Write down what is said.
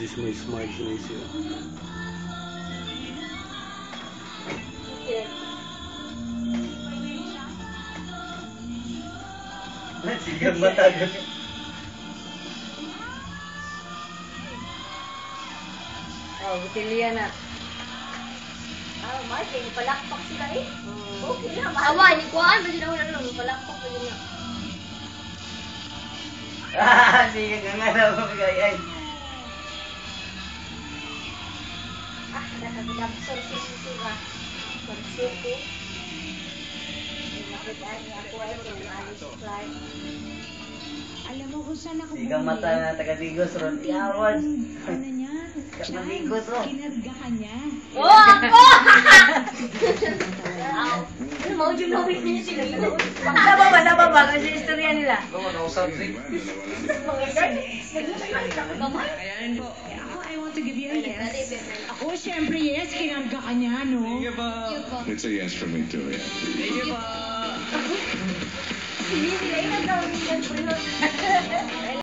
is my smart laser. Sigang matagal. Oh, butilya na. Ah, Martin, palakpak sila eh. Okay lang. Awa, ni kuhaan ba sila wala lang, palakpak pa din na. Sigang nga na ako kagayay. Ah, nakagabsor si Sisiba. Pag-suko. Nakitaan niya ako ay kung Alice Clark. Alam mo kung saan ako Sigang mata na taga-Digos ron. Iyawan. Ano niya? Taga-Digos oh. Kinarga ka niya. Oh, ako! Ano, maudyo na ulit niya sila. Nababa, kasi istorya nila. Mga guard, nagmamay sila kay Mamay. Ayan po. Ako, I want to give you a yes. Ako, syempre yes. Kinarga ka niya, no? It's a yes for me too, yeah. Hindi sila, inagaw ni Siyempre.